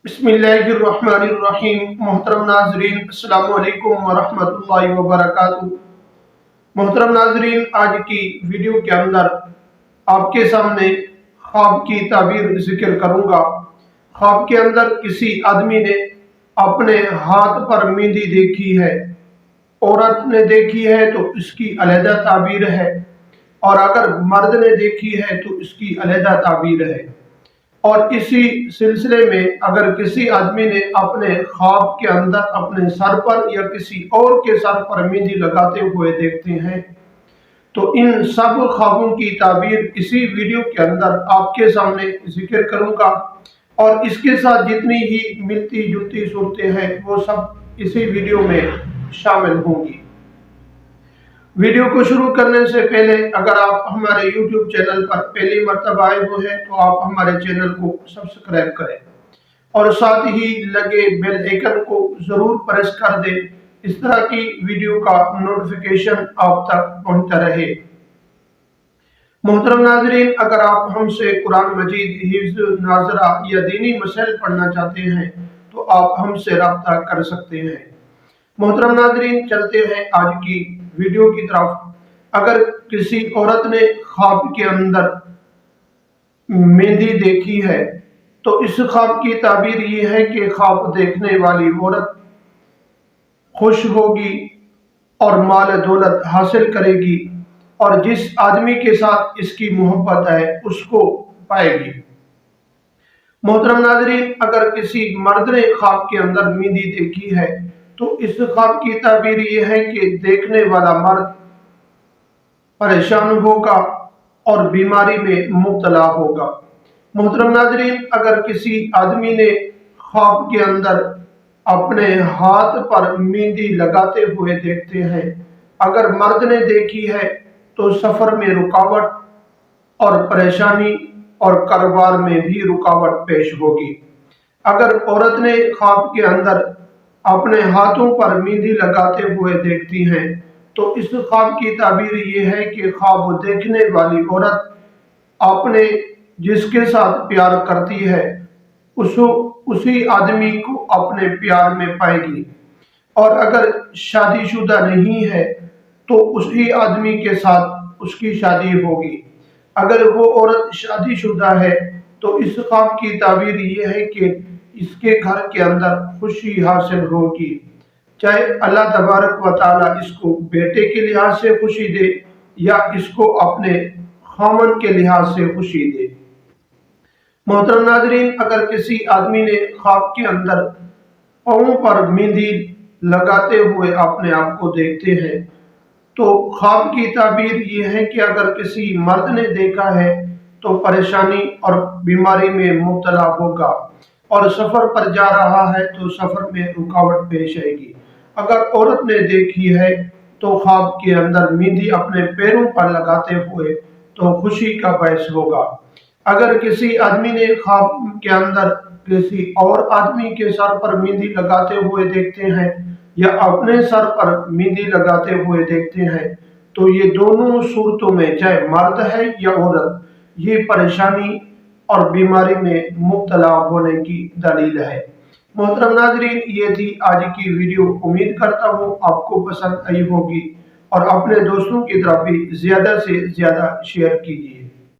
बिस्मिल्लाहिर्रहमानिर्रहीम। मोहतरम नाजरीन, अस्सलामु अलैकुम वरहमतुल्लाहि वबरकातुहू। मोहतरम नाजरीन, आज की वीडियो के अंदर आपके सामने ख्वाब की ताबीर जिक्र करूंगा। ख्वाब के अंदर किसी आदमी ने अपने हाथ पर मेहंदी देखी है। औरत ने देखी है तो इसकी अलहदा ताबीर है, और अगर मर्द ने देखी है तो इसकी अलहदा ताबीर है। और इसी सिलसिले में अगर किसी आदमी ने अपने ख्वाब के अंदर अपने सर पर या किसी और के सर पर मेहंदी लगाते हुए देखते हैं, तो इन सब ख्वाबों की ताबीर इसी वीडियो के अंदर आपके सामने जिक्र करूंगा। और इसके साथ जितनी ही मिलती जुलती सूरतें हैं वो सब इसी वीडियो में शामिल होंगी। वीडियो को शुरू करने से पहले अगर आप हमारे YouTube चैनल पर पहली मर्तबा आए हुए हैं तो आप हमारे चैनल को सब्सक्राइब करें और साथ ही लगे बेल आइकन को जरूर प्रेस कर दें। इस तरह की वीडियो का नोटिफिकेशन आप तक पहुंचता रहे। मोहतरम नाजरीन, अगर आप हमसे कुरान मजीद, हिफ्ज़, नाज़रा या दीनी मसाइल पढ़ना चाहते हैं तो आप हमसे राब्ता कर सकते हैं। मोहतरम नाजरीन, चलते हैं आज की वीडियो की तरफ। अगर किसी औरत ने ख्वाब के अंदर मेहंदी देखी है तो इस ख्वाब की ताबीर ये है कि ख्वाब देखने वाली औरत खुश होगी और माल दौलत हासिल करेगी, और जिस आदमी के साथ इसकी मोहब्बत है उसको पाएगी। मोहतरम नाजरीन, अगर किसी मर्द ने ख्वाब के अंदर मेहंदी देखी है तो इस ख्वाब की ताबीर ये है कि देखने वाला मर्द परेशान होगा और बीमारी में मुब्तला होगा। मोहतरम नाजरीन, अगर किसी आदमी ने ख्वाब के अंदर अपने हाथ पर मेहंदी लगाते हुए देखते हैं, अगर मर्द ने देखी है तो सफर में रुकावट और परेशानी और कारोबार में भी रुकावट पेश होगी। अगर औरत ने ख्वाब के अंदर अपने हाथों पर मेहंदी लगाते हुए देखती हैं तो इस ख्वाब की ताबीर ये है कि ख्वाब देखने वाली औरत अपने जिसके साथ प्यार करती है उसी आदमी को अपने प्यार में पाएगी, और अगर शादीशुदा नहीं है तो उसी आदमी के साथ उसकी शादी होगी। अगर वो औरत शादीशुदा है तो इस ख्वाब की ताबीर ये है कि इसके घर के अंदर खुशी हासिल होगी, चाहे अल्लाह तबारक व तआला इसको बेटे के लिहाज से खुशी दे या इसको अपने खामन के लिहाज से खुशी दे। मोहतरम नाजरीन, अगर किसी आदमी ने ख्वाब के अंदर पाँव पर मेहंदी लगाते हुए अपने आप को देखते हैं तो ख्वाब की ताबीर ये है कि अगर किसी मर्द ने देखा है तो परेशानी और बीमारी में मुब्तला होगा, और सफर पर जा रहा है तो सफर में रुकावट पेश आएगी। अगर औरत ने देखी है तो ख्वाब के अंदर मेहंदी अपने पैरों पर लगाते हुए तो खुशी का बायस होगा। अगर किसी आदमी ने ख्वाब के अंदर किसी और आदमी के सर पर मेहंदी लगाते हुए देखते हैं या अपने सर पर मेहंदी लगाते हुए देखते हैं तो ये दोनों सूरतों में, चाहे मर्द है या औरत, ये परेशानी और बीमारी में मुब्तला होने की दलील है। मोहतरम नाजरीन, ये थी आज की वीडियो। उम्मीद करता हूँ आपको पसंद आई होगी, और अपने दोस्तों की तरफ भी ज्यादा से ज्यादा शेयर कीजिए।